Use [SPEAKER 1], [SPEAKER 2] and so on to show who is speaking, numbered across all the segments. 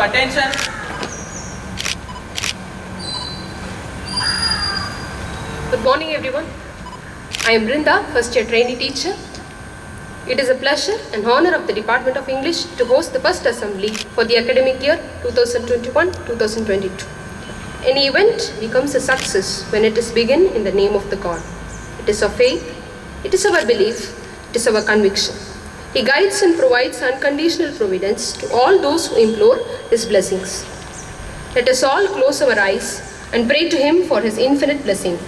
[SPEAKER 1] attention.
[SPEAKER 2] Good morning everyone. I am Brinda, first year trainee teacher. It is a pleasure and honor of the Department of English to host the first assembly for the academic year 2021-2022. Any event becomes a success when it is begun in the name of the God. It is our faith, it is our belief, it is our conviction. He guides and provides unconditional providence to all those who implore His blessings. Let us all close our eyes and pray to Him for His infinite blessing.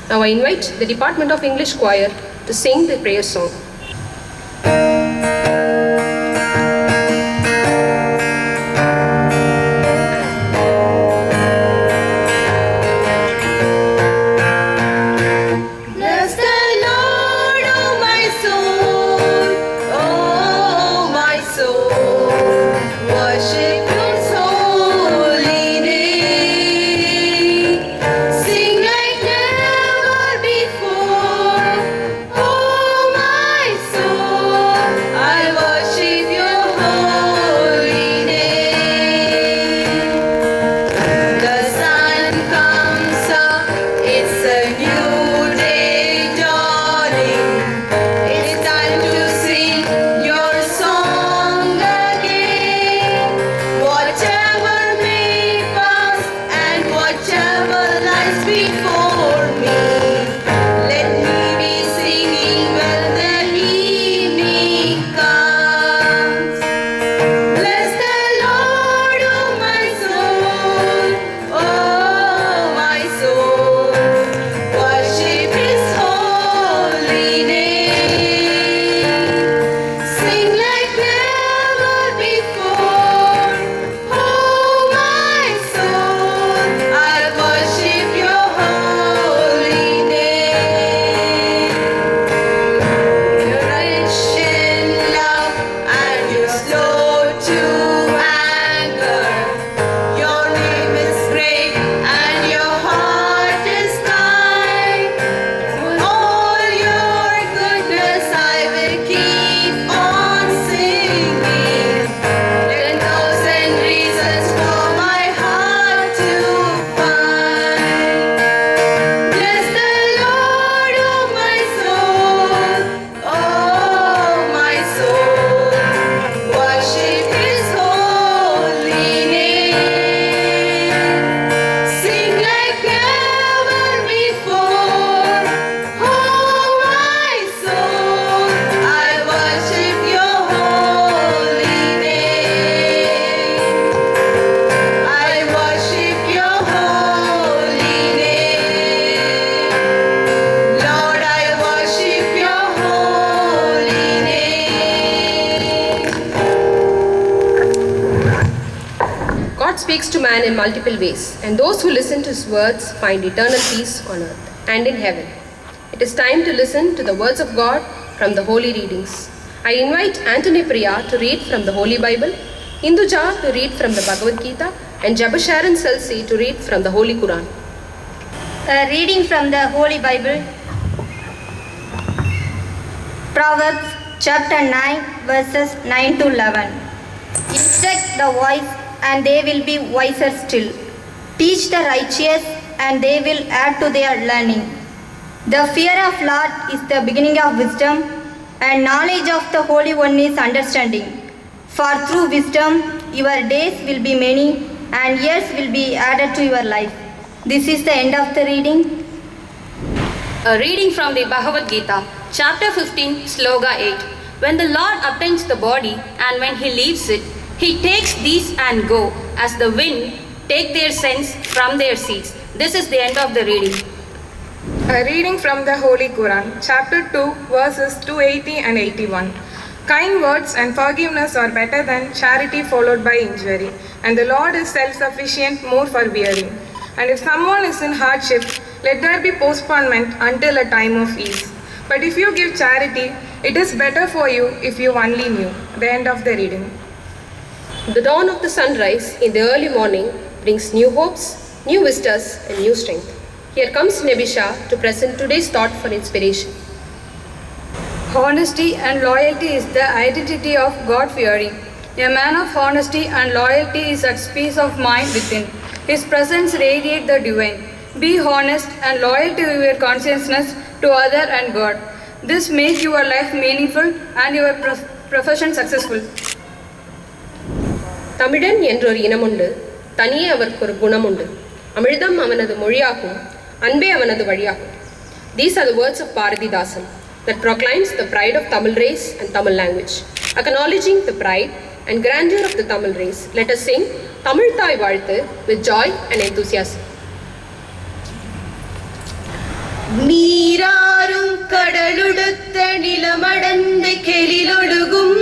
[SPEAKER 2] Now I invite the Department of English Choir to sing the prayer song. God speaks to man in multiple ways, and those who listen to His words find eternal peace on earth and in heaven. It is time to listen to the words of God from the holy readings. I invite Anthony Priya to read from the Holy Bible, Induja to read from the Bhagavad Gita, and Jabasharan Selsi to read from the Holy Quran.
[SPEAKER 3] A reading from the Holy Bible. Proverbs chapter 9 verses 9 to 11. Instruct the wise and they will be wiser still. Teach the righteous and they will add to their learning. The fear of Lord is the beginning of wisdom, and knowledge of the Holy One is understanding. For through wisdom your days will be many and years will be added to your life. This is the end of the reading.
[SPEAKER 4] A reading from the Bhagavad Gita, chapter 15, Sloka 8. When the Lord obtains the body and when He leaves it, He takes these and go, as the wind take their scents from their seeds. This is the end of the reading.
[SPEAKER 5] A reading from the Holy Quran, chapter 2, verses 280 and 81. Kind words and forgiveness are better than charity followed by injury, and the Lord is self-sufficient, more forbearing. And if someone is in hardship, let there be postponement until a time of ease. But if you give charity, it is better for you if you only knew. The end of the reading.
[SPEAKER 2] The dawn of the sunrise in the early morning brings new hopes, new vistas, and new strength. Here comes Nebisha to present today's thought for inspiration.
[SPEAKER 6] Honesty and loyalty is the identity of God-fearing.
[SPEAKER 1] A man of honesty and loyalty is at peace of mind within. His presence radiates the divine. Be honest and loyal to your consciousness, to other and God. This makes your life meaningful and your profession successful.
[SPEAKER 2] தமிழன் என்றொரு இனமுண்டு, தனியே அவருக்கு ஒரு குணமுண்டு. அமிழ்தம் அவனது மொழியாகும், அன்பே அவனது வழியாகும். These are the words of Bharathidasan that proclaims the pride of Tamil race and Tamil language. Acknowledging the pride and grandeur of the Tamil race, let us sing Tamil Thai Vaalthu with joy and enthusiasm.
[SPEAKER 6] நீராறும் கடலுடுத்த நிலமடந்த கெளிலொழுகும்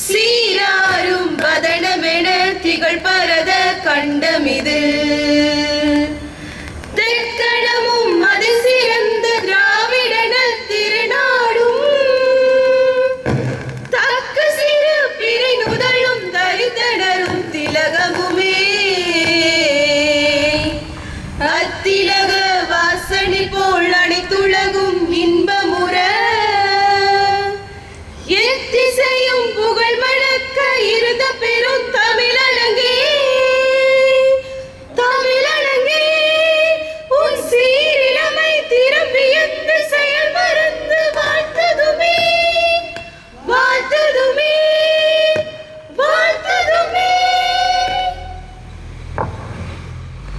[SPEAKER 6] சீராரும் பதனமென திகழ் பரத கண்டமிது தெற்கணமும் அது சிறந்த திராவிடனல் திருநாடும் தக்க சிறு பிறை நுதலும் தரித்தனரும் திலகமுமே அத்திலக வாசனை போல் அனைத்துலகும் இன்பமுற எத்திசையும் புகழ் மணக்க இருந்த பெரும் தமிழழகே தமிழழகே உன் சீரிழமை திரும்பியந்த செயல் மறந்து வாழ்த்ததுமே வாழ்த்ததுமே வாழ்த்ததுமே.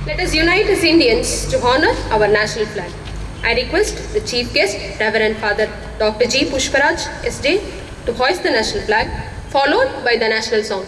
[SPEAKER 2] Let us unite as Indians to honor our national flag. I request the chief guest, Reverend Father Dr. G. Pushparaj, SD, to hoist the national flag, followed by the national song.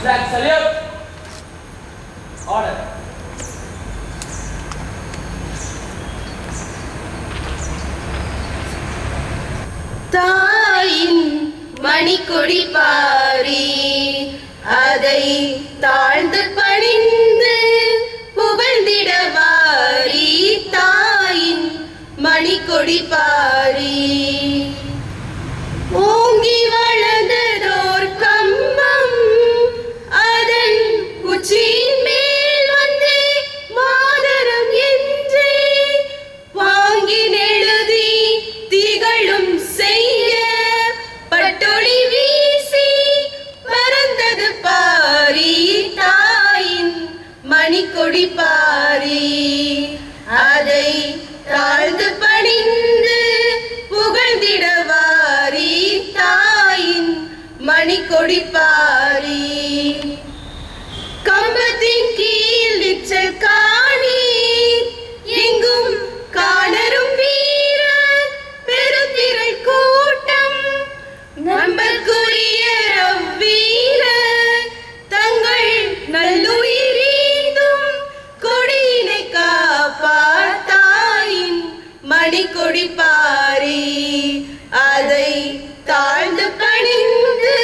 [SPEAKER 7] Flag salute. Order.
[SPEAKER 6] தாயின் மணிக்கொடி பாரி அதை தாழ்ந்து பணிந்து புகழ்ந்திடவாரி தாயின் மணிக்கொடி பாரி ஓங்கி வளர்ந்ததோர் கம்பம் அதன் உச்சியின் மேல் வந்தே மாதரம் என்றே வாங்கின் எழுதி திகழும் செய்ய பட்டொளி வீசி பறந்தது பாரி தாயின் மணிக்கொடி பாரி அதை தாழ்ந்து பணிந்து புகழ்ந்திடவாரி தாயின் மணிக்கொடி பாரி கம்பத்தின் கீழ் நிச்சல் காணீர் எங்கும் காணரும் வீரர் பெருந்திரள் கூட்டம் நம்பற்குரிய வீரர் தங்கள் நல்லுயிரீந்தும் கொடியினை காப்பார் தாயின் மணிக்கொடி பாரி அதை தாழ்ந்து பணிந்து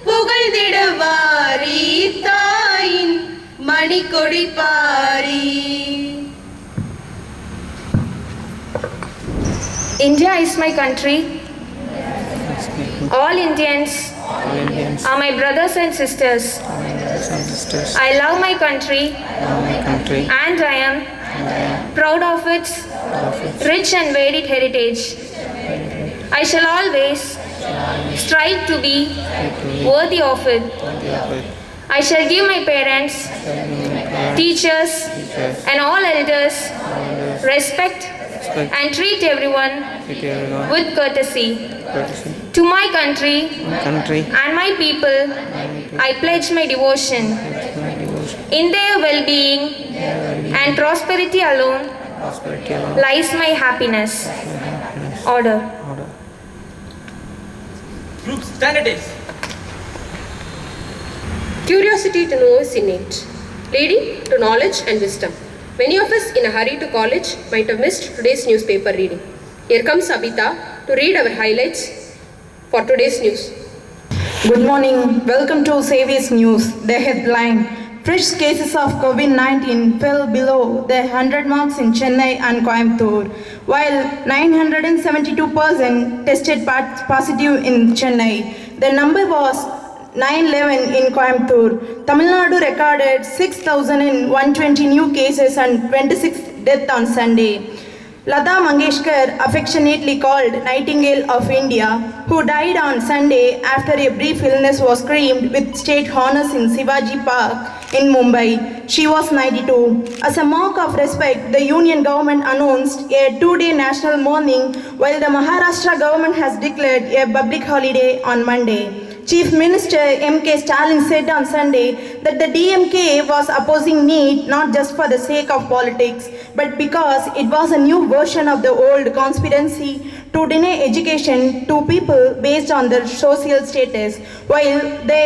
[SPEAKER 6] புகழ்ந்திடவாரி தாயின் Manikodi Pari.
[SPEAKER 8] India is my country. All Indians are my brothers and sisters. I love my country and I am proud of its rich and varied heritage. I shall always strive to be worthy of it. I shall give my parents, teachers, and all elders respect and treat everyone with courtesy. To my country and my people, I pledge my devotion. In their well-being and prosperity alone lies my happiness. Order.
[SPEAKER 7] Groups, stand at ease.
[SPEAKER 2] Curiosity to know is innate, leading to knowledge and wisdom. Many of us in a hurry to college might have missed today's newspaper reading. Here comes Sabita to read our highlights for today's news.
[SPEAKER 9] Good morning. Welcome to Saviour's News. The headline: fresh cases of COVID-19 fell below the 100 marks in Chennai and Coimbatore, while 972% tested positive in Chennai. The number was 911 in Coimbatore. Tamil Nadu recorded 6,120 new cases and 26 deaths on Sunday. Lata Mangeshkar, affectionately called Nightingale of India, who died on Sunday after a brief illness, was creamed with state honors in Shivaji Park in Mumbai. She was 92. As a mark of respect, the Union government announced a 2-day national mourning, while the Maharashtra government has declared a public holiday on Monday. Chief Minister M.K. Stalin said on Sunday that the DMK was opposing NEET not just for the sake of politics, but because it was a new version of the old conspiracy to deny education to people based on their social status. While the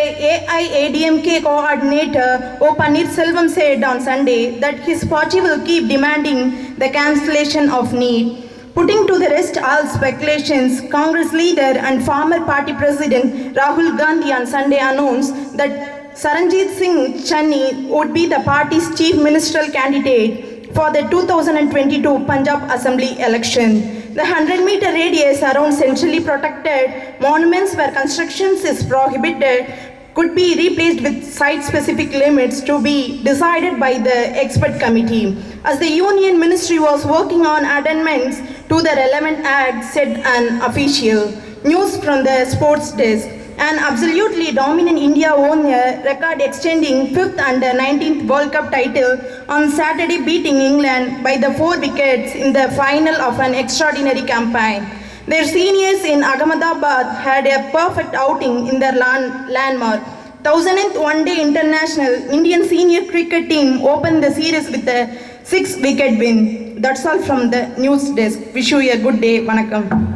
[SPEAKER 9] AIADMK coordinator O. Pannirselvam said on Sunday that his party will keep demanding the cancellation of NEET. Putting to the rest all speculations, Congress leader and former party president Rahul Gandhi on Sunday announced that Saranjit Singh Channi would be the party's chief ministerial candidate for the 2022 Punjab Assembly election. The 100-meter radius around centrally protected monuments where construction is prohibited could be replaced with site-specific limits to be decided by the expert committee. As the Union Ministry was working on amendments to the relevant act, said an official. News from the sports desk. An absolutely dominant India won a record extending 5th under 19th World Cup title on Saturday, beating England by the 4 wickets in the final of an extraordinary campaign. Their seniors in Ahmedabad had a perfect outing in their landmark 1000th one-day international. Indian senior cricket team opened the series with a 6-wicket win. That's all from the news desk. Wish you a good day. Vanakkam.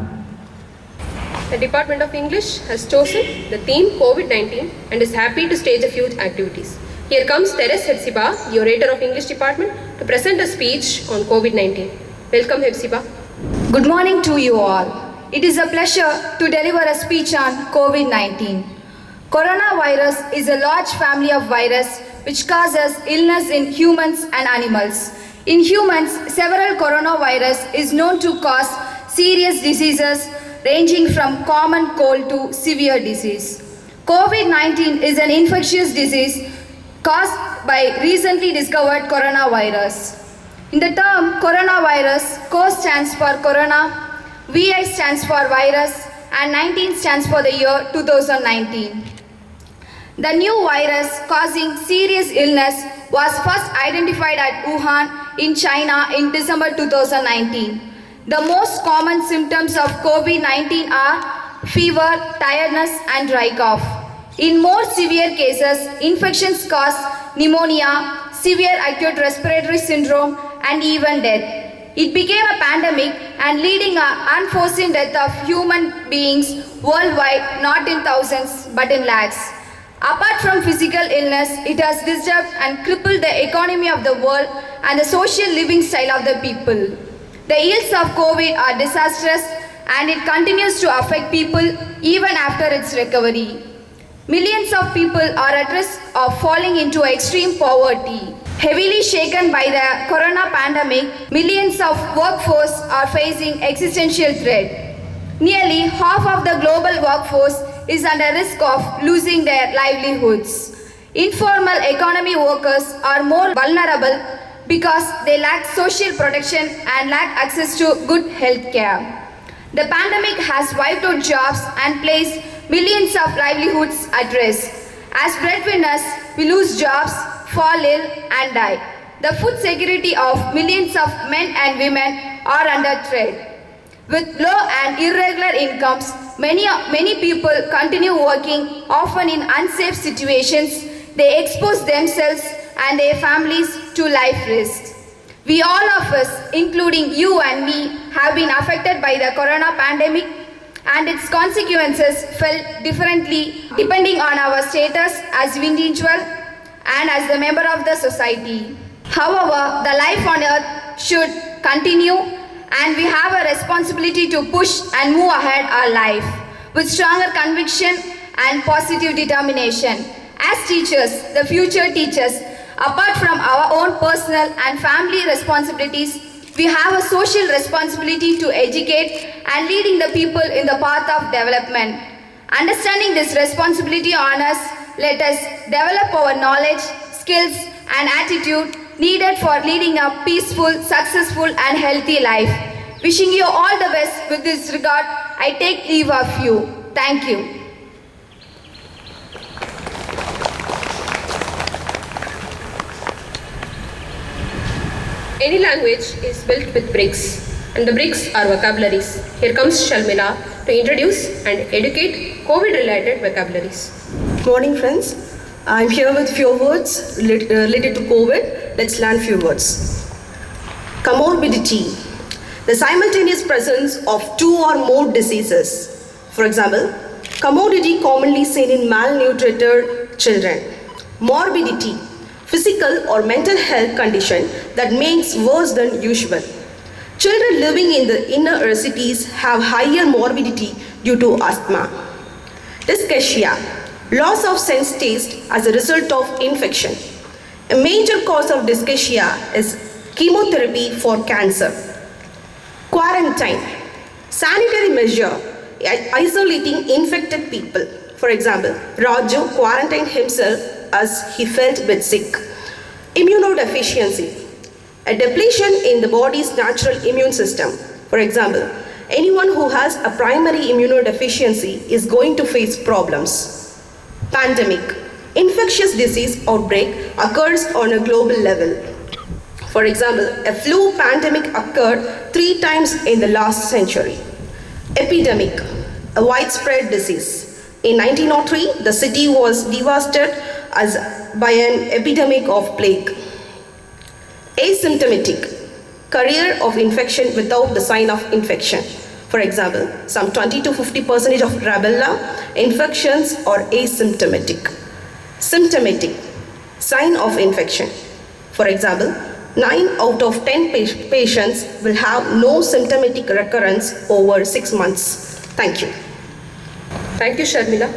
[SPEAKER 2] The Department of English has chosen the theme COVID-19 and is happy to stage a few activities. Here comes Teres Hepzibah, the orator of English Department, to present a speech on COVID-19. Welcome, Hepzibah.
[SPEAKER 1] Good morning to you all. It is a pleasure to deliver a speech on COVID-19. Coronavirus is a large family of virus which causes illness in humans and animals. In humans, several coronavirus is known to cause serious diseases ranging from common cold to severe disease. COVID-19 is an infectious disease caused by recently discovered coronavirus. In the term coronavirus, CO stands for corona, VI stands for virus, and 19 stands for the year 2019. The new virus causing serious illness was first identified at Wuhan in China in December 2019. The most common symptoms of COVID-19 are fever, tiredness, and dry cough. In more severe cases, infections cause pneumonia, severe acute respiratory syndrome, and even death. It became a pandemic and leading to unforeseen death of human beings worldwide, not in thousands but in lakhs. Apart from physical illness, it has disturbed and crippled the economy of the world and the social living style of the people. The ills of COVID are disastrous and it continues to affect people even after its recovery. Millions of people are at risk of falling into extreme poverty. Heavily shaken by the corona pandemic, millions of workforce are facing existential threat. Nearly half of the global workforce is under risk of losing their livelihoods. Informal economy workers are more vulnerable because they lack social protection and lack access to good health care. The pandemic has wiped out jobs and placed millions of livelihoods at risk. As breadwinners, we lose jobs, fall ill, and die. The food security of millions of men and women are under threat. With low and irregular incomes, many people continue working, often in unsafe situations. They expose themselves and their families to life risks. We all of us, including you and me, have been affected by the corona pandemic and its consequences felt differently depending on our status as individual and as a member of the society. However, the life on earth should continue
[SPEAKER 10] and we have a responsibility to push and move ahead our life with stronger conviction and positive determination. As teachers, the future teachers, apart from our own personal and family responsibilities, we have a social responsibility to educate and leading the people in the path of development. Understanding this responsibility on us, let us develop our knowledge, skills and attitude needed for leading a peaceful, successful and healthy life. Wishing you all the best. With this regard, I take leave of you. Thank you.
[SPEAKER 2] Any language is built with bricks, and the bricks are vocabularies. Here comes Shalmila to introduce and educate COVID-related vocabularies.
[SPEAKER 11] Morning friends, I'm here with few words related to COVID. Let's learn few words. Comorbidity, the simultaneous presence of two or more diseases. For example, comorbidity commonly seen in malnutrited children. Morbidity, physical or mental health condition that makes worse than usual. Children living in the inner cities have higher morbidity due to asthma. Dyschezia, loss of sense taste as a result of infection. A major cause of dyschezia is chemotherapy for cancer. Quarantine, sanitary measure isolating infected people. For example, Raju quarantined himself as he felt a bit sick. Immunodeficiency, a depletion in the body's natural immune system. For example, anyone who has a primary immunodeficiency is going to face problems. Pandemic, infectious disease outbreak occurs on a global level. For example, a flu pandemic occurred 3 times in the last century. Epidemic, a widespread disease. In 1903, the city was devastated by an epidemic of plague. Asymptomatic, career of infection without the sign of infection. For example, some 20 to 50% of rubella infections are asymptomatic. Symptomatic, sign of infection. For example, 9 out of 10 patients will have no symptomatic recurrence over 6 months. Thank you.
[SPEAKER 2] Thank you, Sharmila.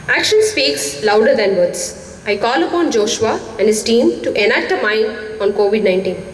[SPEAKER 2] Action speaks louder than words. I call upon Joshua and his team to enact a mind on COVID-19.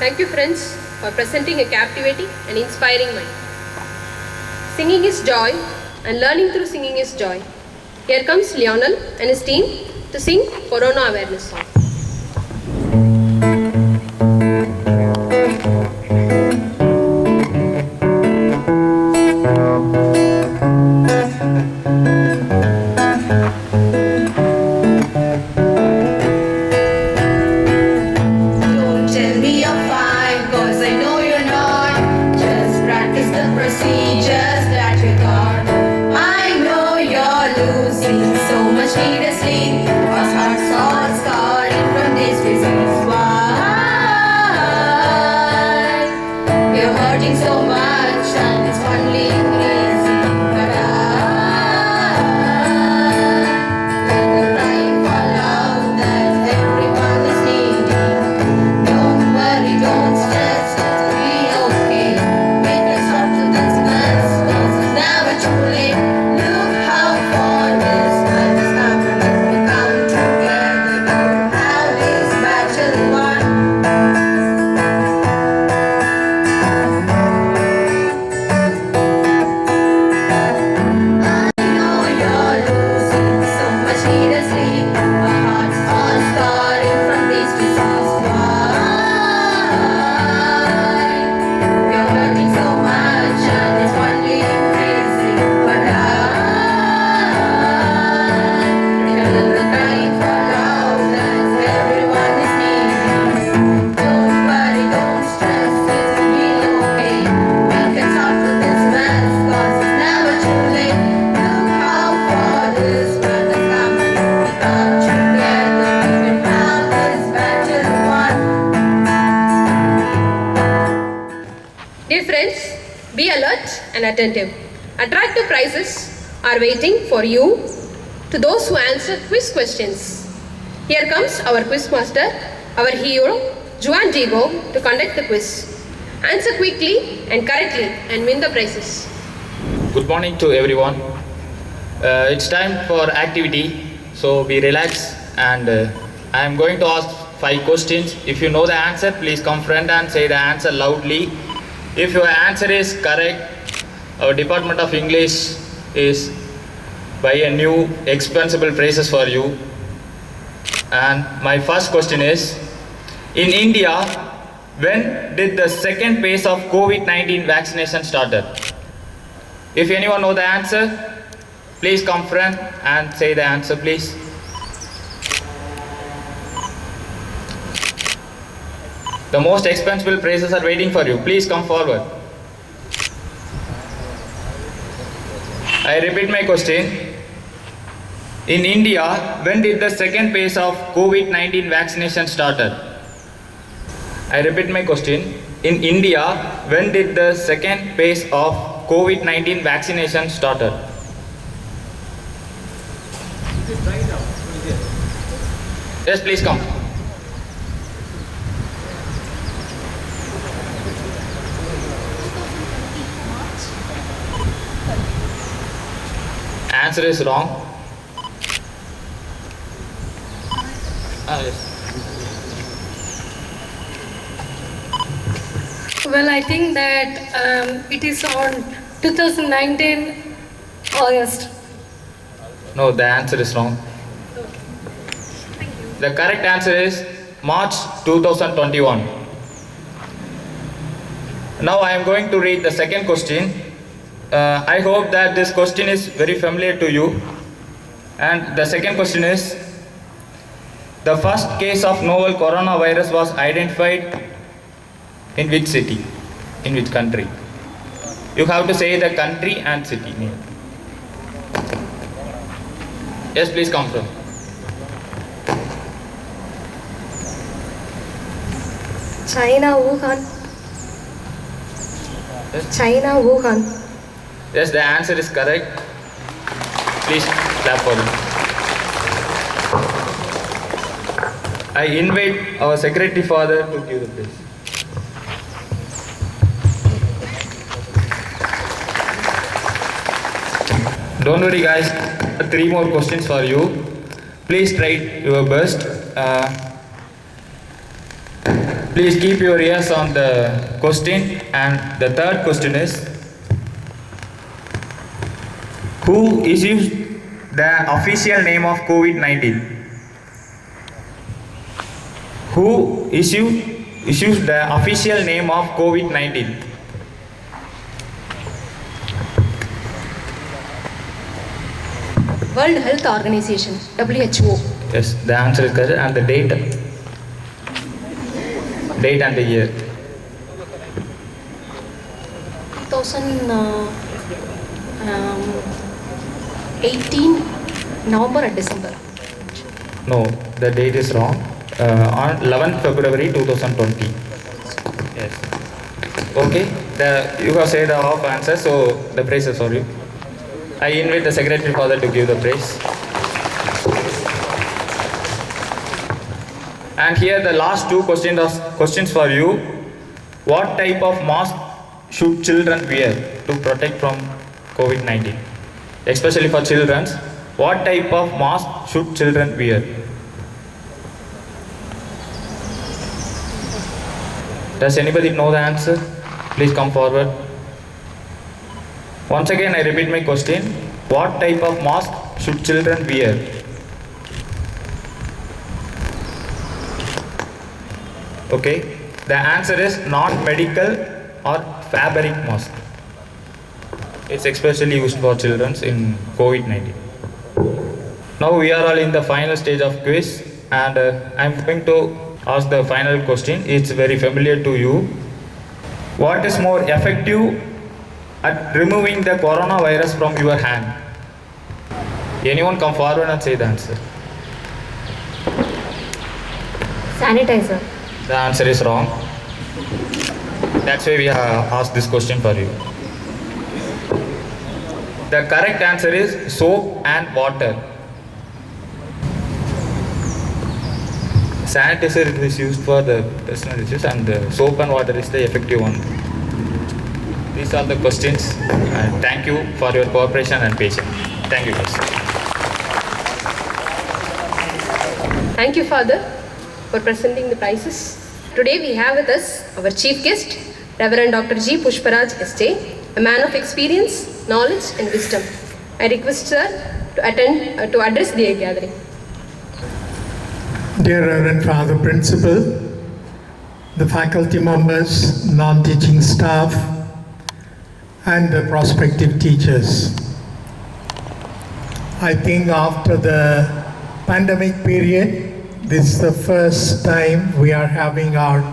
[SPEAKER 2] Thank you, friends, for presenting a captivating and inspiring mind. Singing is joy, and learning through singing is joy. Here comes Lionel and his team to sing Corona Awareness Song.
[SPEAKER 6] Don't tell me you're fine, 'cause I know you're not. Just practice the procedures that you thought. I know you're losing so much needlessly, 'cause hearts are scarred from this disease. Why? You're hurting so much and it's only crazy. But you're crying for love that everyone is needing. Don't worry, don't stress, it'll be okay. Make us up to this mess, 'cause it's never too late. Look how far this life has happened. We come
[SPEAKER 2] and attentive. Attractive prizes are waiting for you to those who answer quiz questions. Here comes our quiz master, our hero, Juan Diego, to conduct the quiz. Answer quickly and correctly and win the prizes.
[SPEAKER 12] Good morning to everyone. It's time for activity, so be relaxed, and I am going to ask 5 questions. If you know the answer, please come front and say the answer loudly. If your answer is correct, our Department of English is buy a new expensible prizes for you. And my first question is, in India, when did the second phase of COVID-19 vaccination started? If anyone know the answer, please come front and say the answer, please. The most expensive prizes are waiting for you. Please come forward. I repeat my question. In India, when did the second phase of COVID-19 vaccination started? I repeat my question. In India, when did the second phase of COVID-19 vaccination started? Yes, please come. Answer is wrong. Yes.
[SPEAKER 13] Well, I think that it is on 2019 August.
[SPEAKER 12] No, the answer is wrong. The correct answer is March 2021. Now I am going to read the second question. I hope that this question is very familiar to you. And the second question is, the first case of novel coronavirus was identified in which city? In which country? You have to say the country and city name. Yes, please come from.
[SPEAKER 2] China, Wuhan.
[SPEAKER 12] Yes.
[SPEAKER 2] China, Wuhan.
[SPEAKER 12] Yes, the answer is correct. Please clap for it. I invite our secretary father to give the praise. Don't worry guys, 3 more questions for you. Please try your best. Please keep your ears on the question. And the third question is, who issues the official name of COVID-19? Who issues the official name of COVID-19?
[SPEAKER 2] World Health Organization, WHO.
[SPEAKER 12] Yes, the answer is correct. And the date and the year.
[SPEAKER 2] 2018 November or December.
[SPEAKER 12] No, the date is wrong. On 11th February 2020. Yes. Okay, you have said the half answer, so the praise is for you. I invite the secretary father to give the praise. And here the last 2 questions for you. What type of mask should children wear to protect from COVID-19? Especially for children, what type of mask should children wear? Does anybody know the answer? Please come forward. Once again, I repeat my question. What type of mask should children wear? Okay, the answer is non-medical or fabric mask. It's especially used for children in COVID-19. Now we are all in the final stage of quiz, and I'm going to ask the final question. It's very familiar to you. What is more effective at removing the coronavirus from your hand? Anyone come forward and say the answer.
[SPEAKER 8] Sanitizer.
[SPEAKER 12] The answer is wrong. That's why we have asked this question for you. The correct answer is soap and water. Sanitizer is used for the personal issues, and soap and water is the effective one. These are the questions, and thank you for your cooperation and patience. Thank you, guys.
[SPEAKER 2] Thank you, Father, for presenting the prizes. Today we have with us our chief guest, Reverend Dr. G. Pushparaj S.J., a man of experience, knowledge and wisdom. I request sir to address the gathering.
[SPEAKER 14] Dear Reverend Father Principal, the faculty members, non-teaching staff, and the prospective teachers. I think after the pandemic period, this is the first time we are having our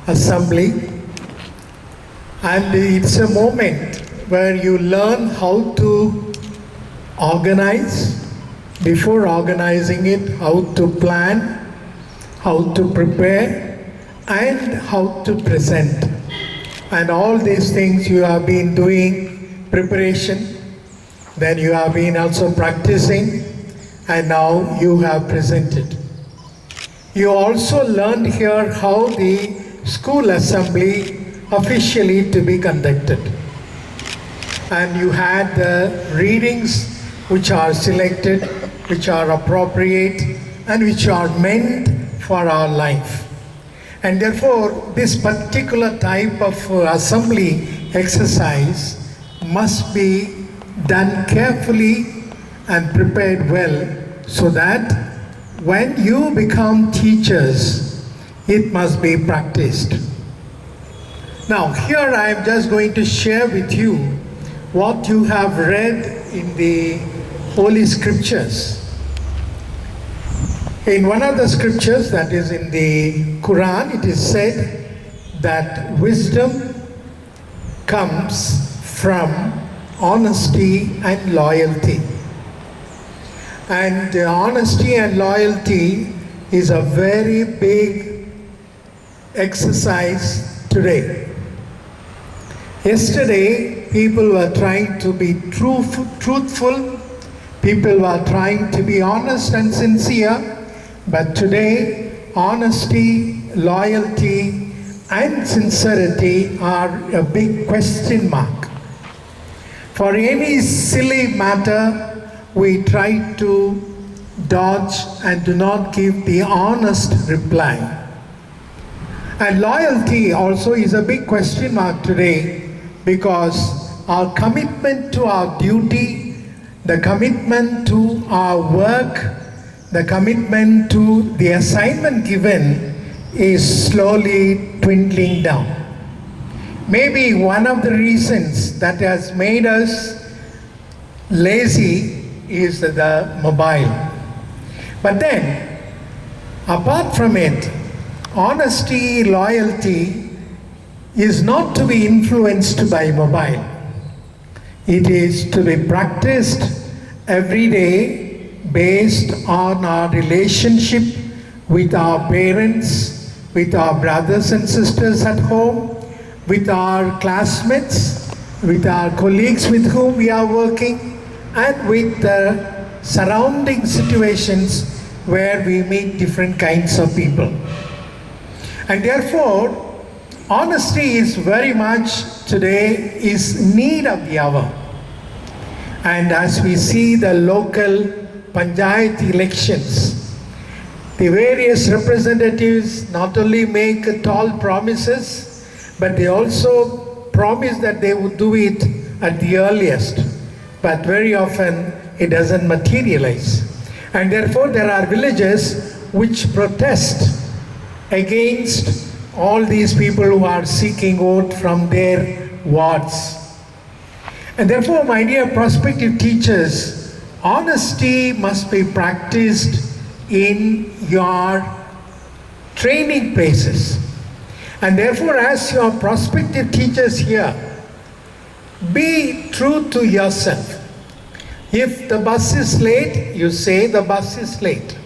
[SPEAKER 14] assembly. And it's a moment where you learn how to organize, before organizing it, how to plan, how to prepare, and how to present. And all these things you have been doing preparation, then you have been also practicing, and now you have presented. You also learned here how the school assembly officially to be conducted. And you had the readings which are selected, which are appropriate, and which are meant for our life. And therefore, this particular type of assembly exercise must be done carefully and prepared well, so that when you become teachers, it must be practiced. Now, here I am just going to share with you what you have read in the Holy Scriptures. In one of the scriptures, that is in the Quran, it is said that wisdom comes from honesty and loyalty. And honesty and loyalty is a very big exercise today. Yesterday, people were trying to be truthful, people were trying to be honest and sincere. But today, honesty, loyalty, and sincerity are a big question mark. For any silly matter, we try to dodge and do not give the honest reply. And loyalty also is a big question mark today, because our commitment to our duty, the commitment to our work, the commitment to the assignment given is slowly dwindling down. Maybe one of the reasons that has made us lazy is the mobile. But then, apart from it, honesty, loyalty is not to be influenced by mobile. It is to be practiced every day, based on our relationship with our parents, with our brothers and sisters at home, with our classmates, with our colleagues with whom we are working, and with the surrounding situations where we meet different kinds of people. And therefore, honesty is very much today is need of the hour. And as we see the local Panchayat elections, the various representatives not only make tall promises, but they also promise that they would do it at the earliest. But very often it doesn't materialize. And therefore there are villages which protest against all these people who are seeking vote from their wards. And therefore, my dear prospective teachers, honesty must be practiced in your training places. And therefore, as your prospective teachers here, be true to yourself. If the bus is late, you say the bus is late.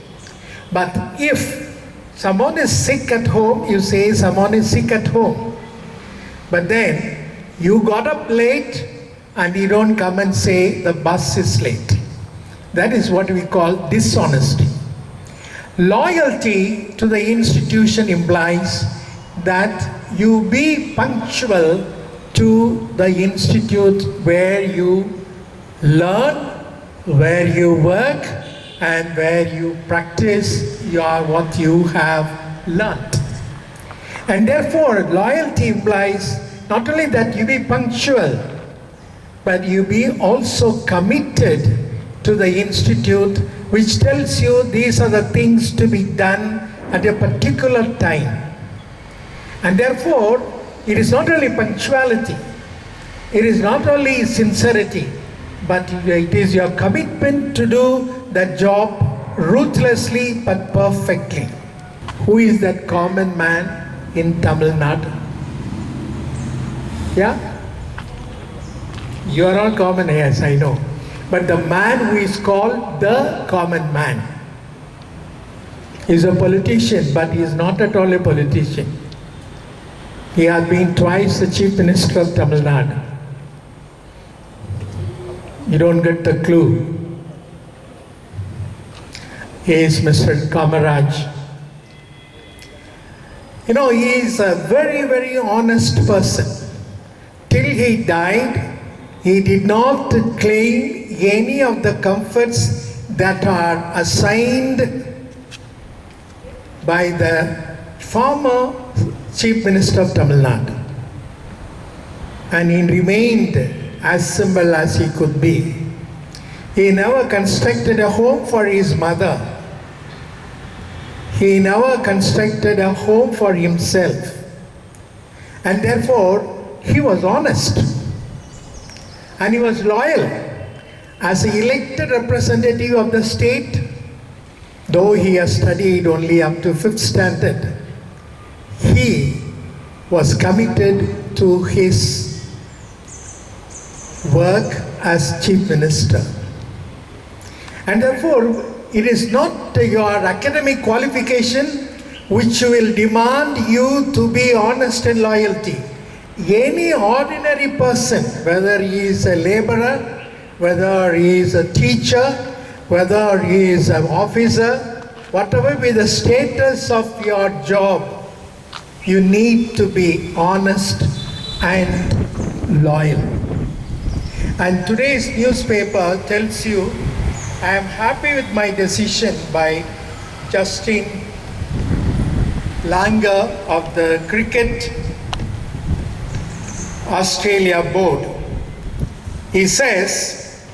[SPEAKER 14] But if someone is sick at home, you say someone is sick at home. But then you got up late and you don't come and say the bus is late. That is what we call dishonesty. Loyalty to the institution implies that you be punctual to the institute where you learn, where you work, and where you practice what you have learned. And therefore, loyalty implies not only that you be punctual, but you be also committed to the institute, which tells you these are the things to be done at a particular time. And therefore, it is not only punctuality, it is not only sincerity, but it is your commitment to do the job ruthlessly but perfectly. Who is that common man in Tamil Nadu? Yeah? You are all common, yes, I know. But the man who is called the common man is a politician, but he is not at all a politician. He has been twice the Chief Minister of Tamil Nadu. You don't get the clue. He is Mr. Kamaraj. You know, he is a very, very honest person. Till he died, he did not claim any of the comforts that are assigned by the former Chief Minister of Tamil Nadu. And he remained as simple as he could be. He never constructed a home for his mother. He never constructed a home for himself. And therefore, he was honest. And he was loyal. As an elected representative of the state, though he has studied only up to 5th standard, he was committed to his work as Chief Minister. And therefore, it is not your academic qualification which will demand you to be honest and loyalty. Any ordinary person, whether he is a laborer, whether he is a teacher, whether he is an officer, whatever be the status of your job, you need to be honest and loyal. And today's newspaper tells you, I am happy with my decision by Justin Langer of the Cricket Australia Board. He says,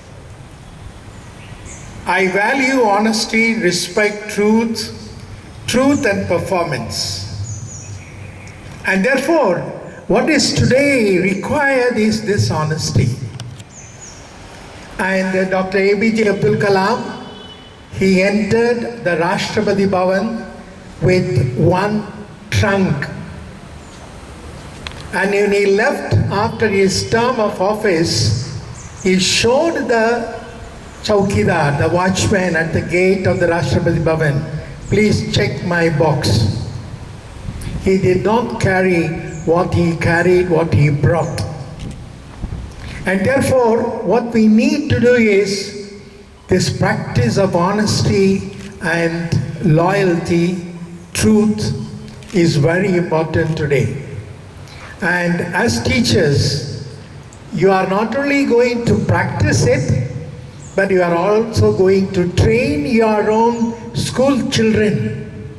[SPEAKER 14] I value honesty, respect truth and performance. And therefore, what is today required is this honesty. And Dr. APJ Abdul Kalam, he entered the Rashtrapati Bhavan with one trunk. And when he left after his term of office, he showed the Chowkidar, the watchman at the gate of the Rashtrapati Bhavan, please check my box. He did not carry what he carried, what he brought. And therefore, what we need to do is this practice of honesty and loyalty, truth is very important today. And as teachers, you are not only going to practice it, but you are also going to train your own school children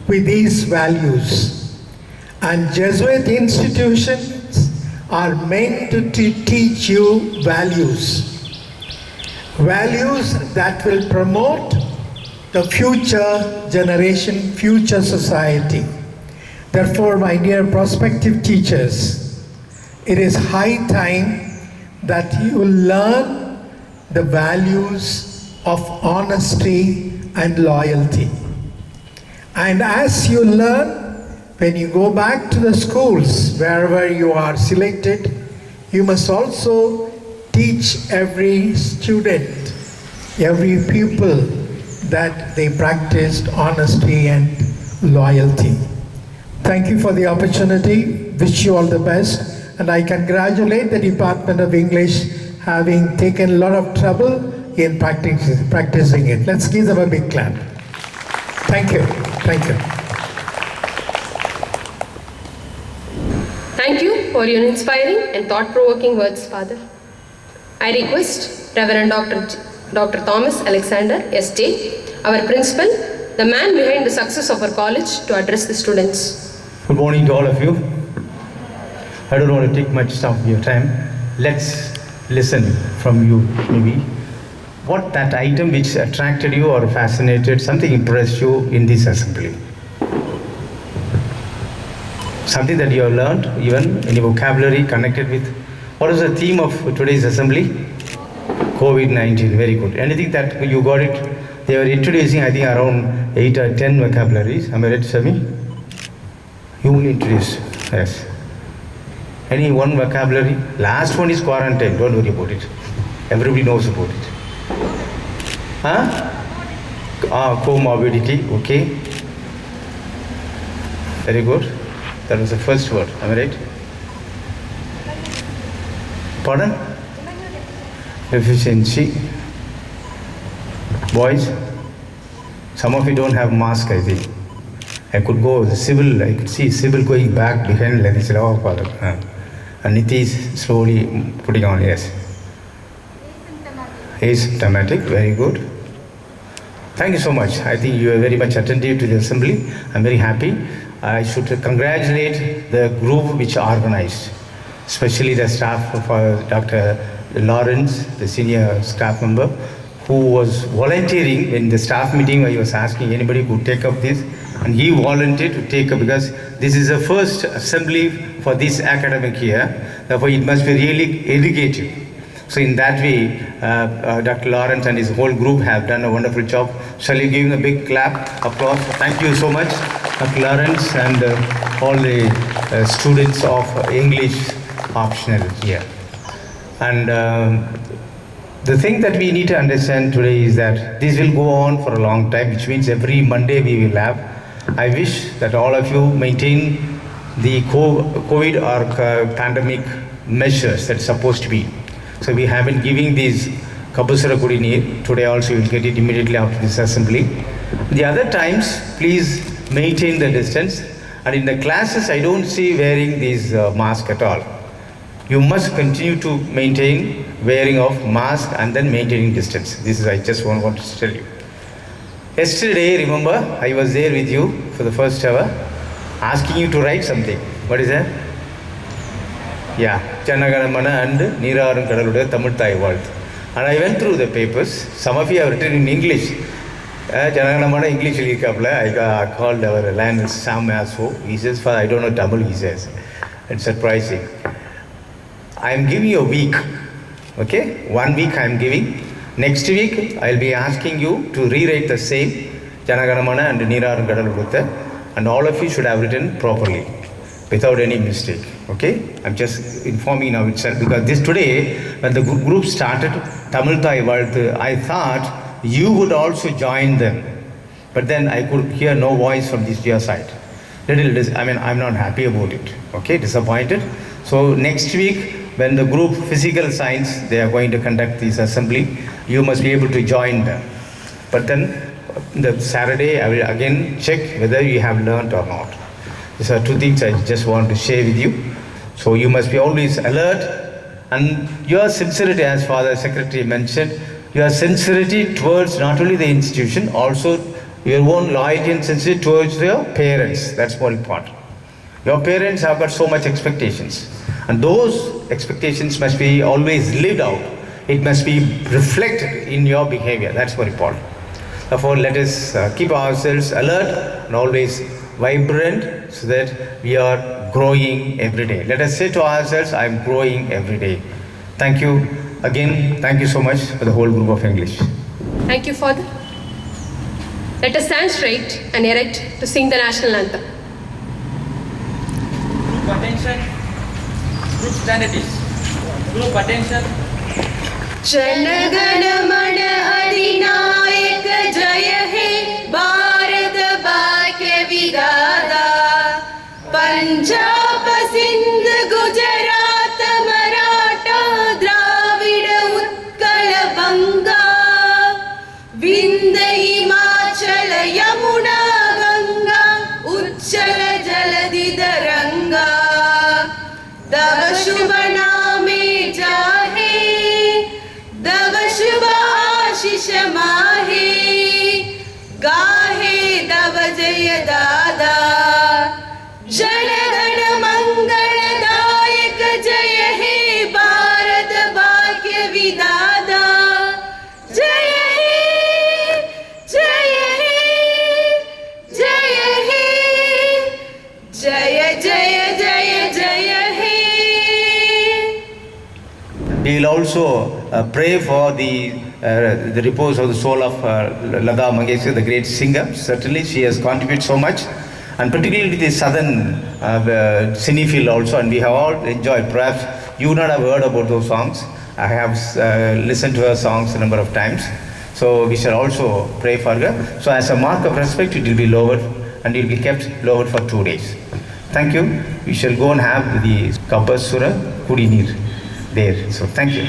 [SPEAKER 14] with these values. And Jesuit institutions are meant to teach you values. Values that will promote the future generation, future society. Therefore, my dear prospective teachers, it is high time that you learn the values of honesty and loyalty. And as you learn, when you go back to the schools, wherever you are selected, you must also teach every student, every pupil, that they practiced honesty and loyalty. Thank you for the opportunity. Wish you all the best. And I congratulate the Department of English having taken a lot of trouble in practicing it. Let's give them a big clap. Thank you. Thank you.
[SPEAKER 2] Thank you for your inspiring and thought-provoking words, Father. I request Reverend Dr. Thomas Alexander, S.J., our principal, the man behind the success of our college, to address the students.
[SPEAKER 15] Good morning to all of you. I don't want to take much of your time. Let's listen from you, maybe. What that item which attracted you or fascinated, something impressed you in this assembly? Something that you have learned, even in your vocabulary, connected with. What is the theme of today's assembly? COVID-19, very good. Anything that you got it? They were introducing, I think, around 8 or 10 vocabularies. Am I right, Sami? You will introduce, yes. Any one vocabulary? Last one is quarantine, don't worry about it. Everybody knows about it. Huh? Comorbidity, okay. Very good. That was the first word, am I right? Pardon? Efficiency. Boys, some of you don't have mask, I think. I could go civil, I could see civil going back behind like this. Oh, pardon. And it is slowly putting on, yes. Asymptomatic, very good. Thank you so much. I think you are very much attentive to the assembly. I'm very happy. I should congratulate the group which organized, especially the staff of Dr. Lawrence, the senior staff member, who was volunteering in the staff meeting where he was asking anybody who could take up this, and he volunteered to take up because this is the first assembly for this academic year, therefore it must be really educative. So in that way, Dr. Lawrence and his whole group have done a wonderful job. Shall you give him a big clap, applause? Thank you so much, Dr. Lawrence and all the students of English optional here. And the thing that we need to understand today is that this will go on for a long time, which means every Monday we will have. I wish that all of you maintain the COVID or pandemic measures that's supposed to be. So we have been giving these Kabusara Kudinir. Today also you will get it immediately after this assembly. The other times, please maintain the distance. And in the classes, I don't see wearing these masks at all. You must continue to maintain wearing of mask and then maintaining distance. This is I just want to tell you. Yesterday, remember, I was there with you for the first hour, asking you to write something. What is that? Yeah, Janagaramana and Neerarum Kadalude Tamil Thai World. And I went through the papers. Some of you have written in English. Janagaramana English I called our landlord Sam Aswo. He says, I don't know Tamil, he says. It's surprising. I am giving you a week. Okay? 1 week I am giving. Next week I will be asking you to rewrite the same Janagaramana and Neerarum Kadalude, and all of you should have written properly, without any mistake. Okay? I'm just informing now itself because this today, when the group started Tamil Thai World, I thought you would also join them. But then I could hear no voice from this dear side. I'm not happy about it. Okay? Disappointed. So next week, when the group physical science, they are going to conduct this assembly, you must be able to join them. But then the Saturday, I will again check whether you have learned or not. These are two things I just want to share with you. So you must be always alert, and your sincerity, as Father Secretary mentioned, your sincerity towards not only the institution, also your own loyalty and sincerity towards your parents. That's more important. Your parents have got so much expectations, and those expectations must be always lived out. It must be reflected in your behavior. That's more important. Therefore, let us keep ourselves alert and always vibrant so that we are growing every day. Let us say to ourselves, I am growing every day. Thank you. Again, thank you so much for the whole group of English.
[SPEAKER 2] Thank you, Father. Let us stand straight and erect to sing the national anthem.
[SPEAKER 7] Group attention. Group stand at ease. Group attention.
[SPEAKER 6] Jana Gana Mana अधिनायक जय हे भारत भाग्य विधाता पंजाब सिंध गुजरात मराठा द्राविड़ तव जय दादा जनगण मंगलदायक जय हे भारत भाग्य विदाता जय हे जय हे जय हे जय जय जय जय हे.
[SPEAKER 15] We will also pray for the repose of the soul of Lata Mangeshkar, the great singer. Certainly she has contributed so much, and particularly the southern cinephile also, and we have all enjoyed. Perhaps you would not have heard about those songs. I have listened to her songs a number of times. So we shall also pray for her. So as a mark of respect, it will be lowered, and it will be kept lowered for 2 days. Thank you. We shall go and have the Kapasura Kudinir there. So thank you.